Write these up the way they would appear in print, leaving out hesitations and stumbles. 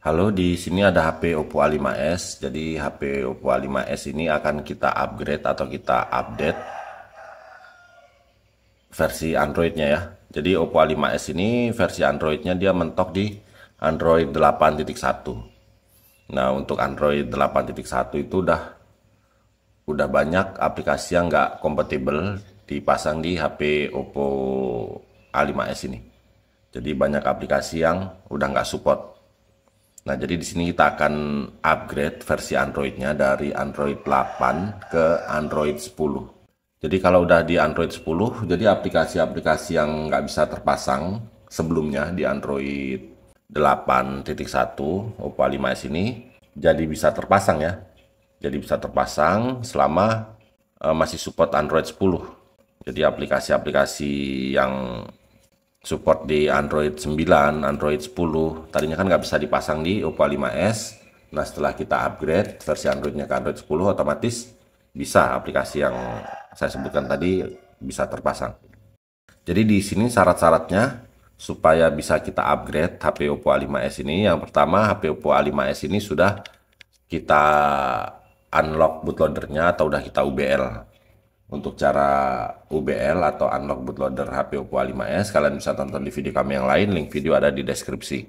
Halo, di sini ada HP Oppo A5s. Jadi HP Oppo A5s ini akan kita upgrade atau kita update versi Androidnya ya. Jadi Oppo A5s ini versi Androidnya dia mentok di Android 8.1. Nah, untuk Android 8.1 itu udah banyak aplikasi yang nggak kompatibel dipasang di HP Oppo A5s ini. Jadi banyak aplikasi yang udah nggak support. Nah, jadi di sini kita akan upgrade versi Androidnya dari Android 8 ke Android 10. Jadi kalau udah di Android 10, jadi aplikasi-aplikasi yang nggak bisa terpasang sebelumnya di Android 8.1 Oppo A5s ini, jadi bisa terpasang ya. Jadi bisa terpasang selama masih support Android 10. Jadi aplikasi-aplikasi yang support di Android 9, Android 10. Tadinya kan nggak bisa dipasang di Oppo A5s. Nah, setelah kita upgrade versi Androidnya ke Android 10, otomatis bisa aplikasi yang saya sebutkan tadi bisa terpasang. Jadi di sini syarat-syaratnya supaya bisa kita upgrade HP Oppo A5s ini. Yang pertama, HP Oppo A5s ini sudah kita unlock bootloadernya atau udah kita UBL. Untuk cara UBL atau unlock bootloader HP Oppo A5s, kalian bisa tonton di video kami yang lain, link video ada di deskripsi.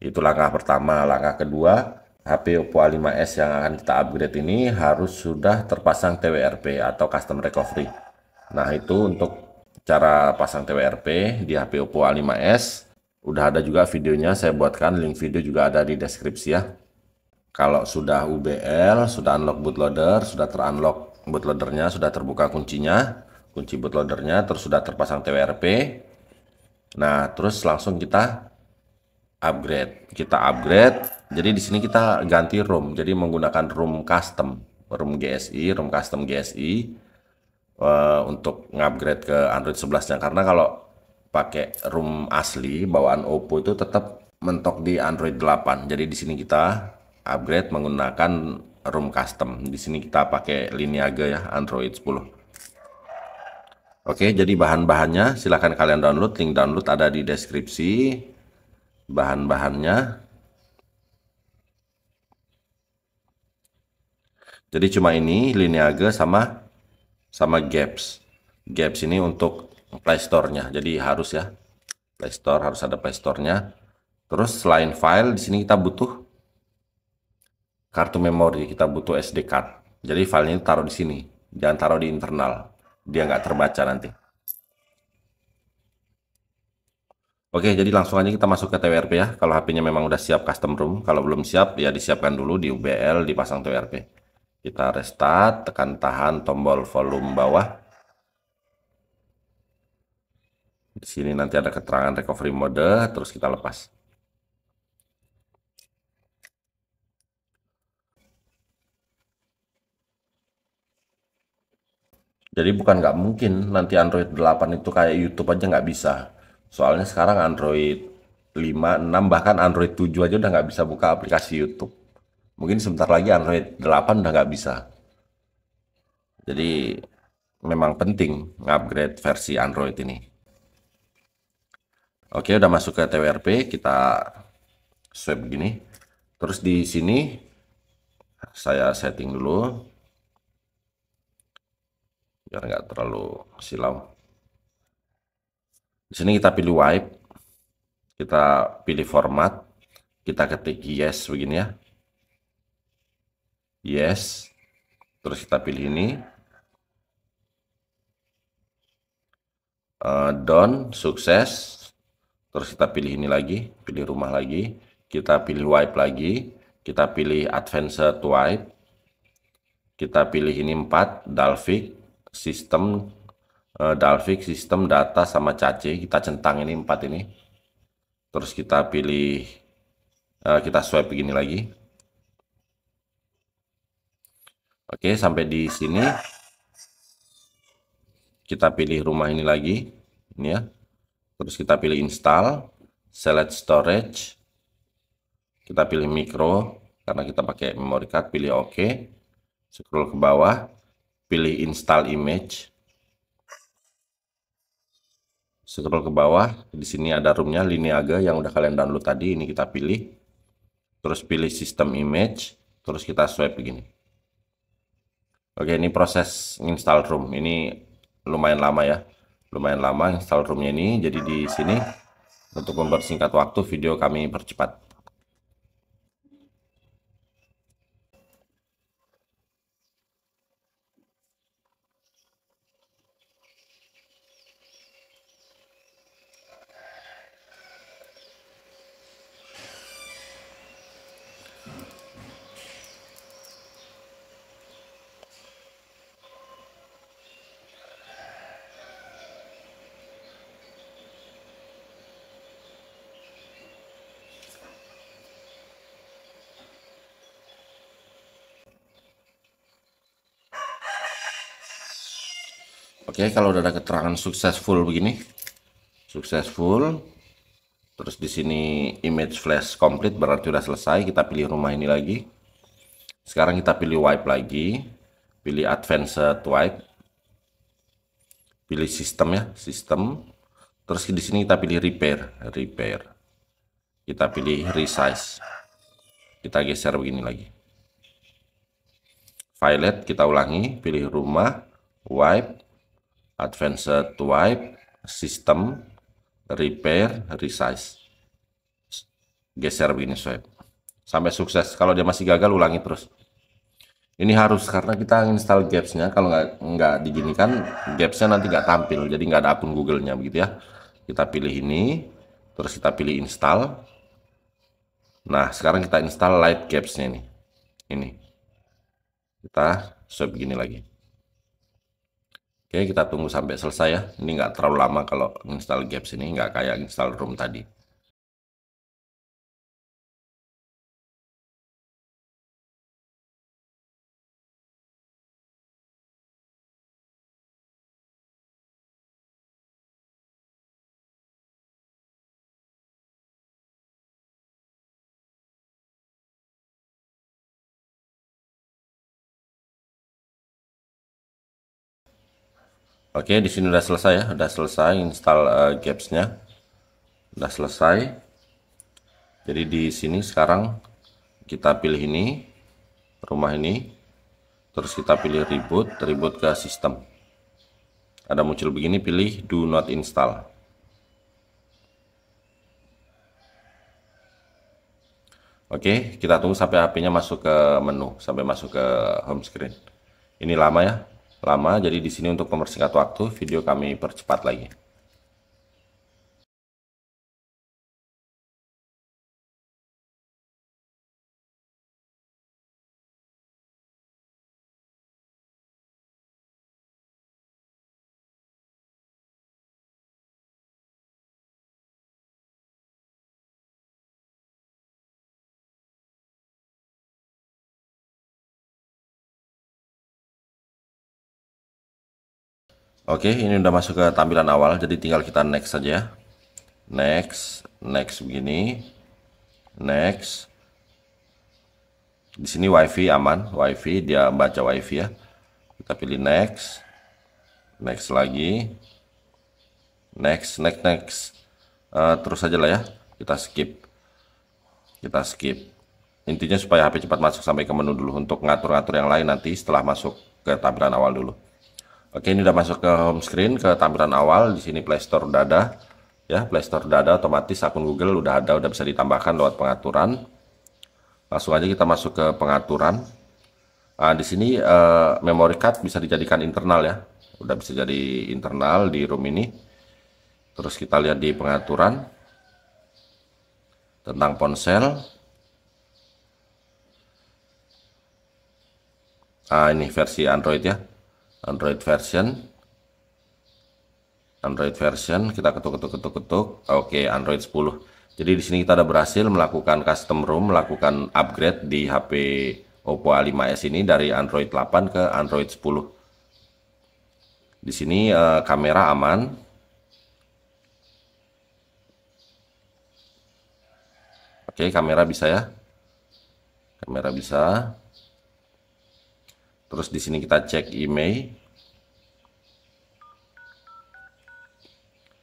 Itu langkah pertama. Langkah kedua, HP Oppo A5s yang akan kita upgrade ini harus sudah terpasang TWRP atau Custom Recovery. Nah, itu untuk cara pasang TWRP di HP Oppo A5s. Udah ada juga videonya, saya buatkan, link video juga ada di deskripsi ya. Kalau sudah UBL, sudah unlock bootloader, sudah terunlock bootloadernya, sudah terbuka kuncinya, kunci bootloadernya, terus sudah terpasang TWRP. Nah, terus langsung kita upgrade. Kita upgrade. Jadi di sini kita ganti ROM. Jadi menggunakan ROM custom, ROM GSI, ROM custom GSI untuk ngupgrade ke Android 11-nya. Karena kalau pakai ROM asli bawaan Oppo itu tetap mentok di Android 8. Jadi di sini kita upgrade menggunakan ROM custom. Di sini kita pakai Lineage ya, Android 10. Oke, jadi bahan-bahannya silahkan kalian download. Link download ada di deskripsi. Bahan-bahannya. Jadi cuma ini Lineage sama Gaps. Gaps ini untuk Play Store-nya. Jadi harus ya. Play Store harus ada Play Store-nya. Terus selain file di sini kita butuh kartu memori, kita butuh SD card. Jadi filenya taruh di sini, jangan taruh di internal, dia nggak terbaca nanti. Oke, jadi langsung aja kita masuk ke TWRP ya. Kalau HP-nya memang udah siap custom ROM, kalau belum siap ya disiapkan dulu di UBL, dipasang TWRP. Kita restart, tekan tahan tombol volume bawah. Di sini nanti ada keterangan recovery mode, terus kita lepas. Jadi bukan nggak mungkin nanti Android 8 itu kayak YouTube aja nggak bisa. Soalnya sekarang Android 5, 6, bahkan Android 7 aja udah nggak bisa buka aplikasi YouTube. Mungkin sebentar lagi Android 8 udah nggak bisa. Jadi memang penting ngupgrade versi Android ini. Oke, udah masuk ke TWRP, kita swipe gini. Terus di sini saya setting dulu biar nggak terlalu silau. Di sini kita pilih wipe, kita pilih format, kita ketik yes begini ya. Yes. Terus kita pilih ini. Done, sukses. Terus kita pilih ini lagi, pilih rumah lagi. Kita pilih wipe lagi. Kita pilih advanced wipe. Kita pilih ini 4, Dalvik, sistem Dalvik, sistem data sama cache. Kita centang ini 4 ini. Terus kita pilih, kita swipe begini lagi. Oke, sampai di sini. Kita pilih rumah ini lagi, ini ya. Terus kita pilih install, select storage. Kita pilih micro, karena kita pakai memory card, pilih OK. Scroll ke bawah, pilih install image. Scroll ke bawah, di sini ada roomnya Lineage yang udah kalian download tadi, ini kita pilih. terus pilih sistem image, terus kita swipe begini. Oke, ini proses install ROM. Ini lumayan lama ya. Lumayan lama install ROM-nya ini. Jadi di sini untuk mempersingkat waktu, video kami percepat. Oke, kalau udah ada keterangan successful begini, successful, terus di sini image flash complete berarti udah selesai. Kita pilih rumah ini lagi. Sekarang kita pilih wipe lagi, pilih advanced wipe, pilih sistem ya, sistem. Terus di sini kita pilih repair, kita pilih resize, kita geser begini lagi. Violet kita ulangi, pilih rumah, wipe, advanced wipe, sistem, repair, resize, geser begini swipe sampai sukses. Kalau dia masih gagal, ulangi terus. Ini harus karena kita install Gapps-nya. Kalau nggak diginikan, Gapps-nya nanti nggak tampil, jadi nggak ada akun Google-nya begitu ya. Kita pilih ini, terus kita pilih install. Nah, sekarang kita install Light Gapps-nya ini kita swipe begini lagi. Oke, kita tunggu sampai selesai ya. Ini nggak terlalu lama kalau install Gapps ini, nggak kayak install ROM tadi. Oke, di sini udah selesai ya, udah selesai install Gapps-nya, udah selesai. Jadi di sini sekarang kita pilih ini, rumah ini, terus kita pilih reboot ke sistem. Ada muncul begini, pilih do not install. Oke, kita tunggu sampai HP-nya masuk ke menu, sampai masuk ke home screen. Ini lama ya, lama. Jadi di sini untuk mempersingkat waktu, video kami percepat lagi. Oke, ini udah masuk ke tampilan awal, jadi tinggal kita next saja. Next begini. Next. Di sini WiFi aman, WiFi dia baca WiFi ya. Kita pilih next. Next lagi. Next. Terus aja lah ya. Kita skip. Intinya supaya HP cepat masuk sampai ke menu dulu. Untuk ngatur-ngatur yang lain nanti setelah masuk ke tampilan awal dulu. Oke, ini udah masuk ke home screen, ke tampilan awal. Di sini Play Store udah ada, ya. Play Store udah ada, otomatis akun Google udah ada, udah bisa ditambahkan lewat pengaturan. Langsung aja kita masuk ke pengaturan. Nah, di sini memory card bisa dijadikan internal ya, udah bisa jadi internal di room ini. Terus kita lihat di pengaturan tentang ponsel. Nah, ini versi Android ya. Android version kita ketuk. Oke, Android 10. Jadi di sini kita ada berhasil melakukan custom ROM, melakukan upgrade di HP Oppo A5s ini dari Android 8 ke Android 10. Di sini kamera aman. Oke, kamera bisa ya. Kamera bisa. Terus di sini kita cek email.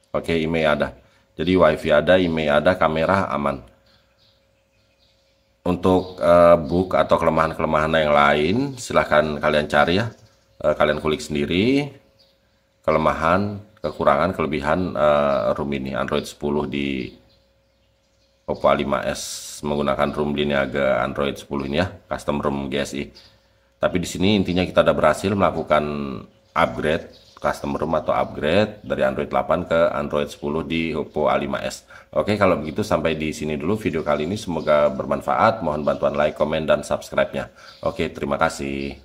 Oke, email ada. Jadi WiFi ada, email ada, kamera aman. Untuk bug atau kelemahan-kelemahan yang lain, silahkan kalian cari ya. Kalian kulik sendiri kelemahan, kekurangan, kelebihan ROM ini Android 10 di Oppo A5s menggunakan ROM Lineage Android 10 ini ya, custom ROM GSI. Tapi di sini intinya kita udah berhasil melakukan upgrade custom ROM atau upgrade dari Android 8 ke Android 10 di Oppo A5s. Oke, kalau begitu sampai di sini dulu video kali ini. Semoga bermanfaat. Mohon bantuan like, komen, dan subscribe-nya. Oke, terima kasih.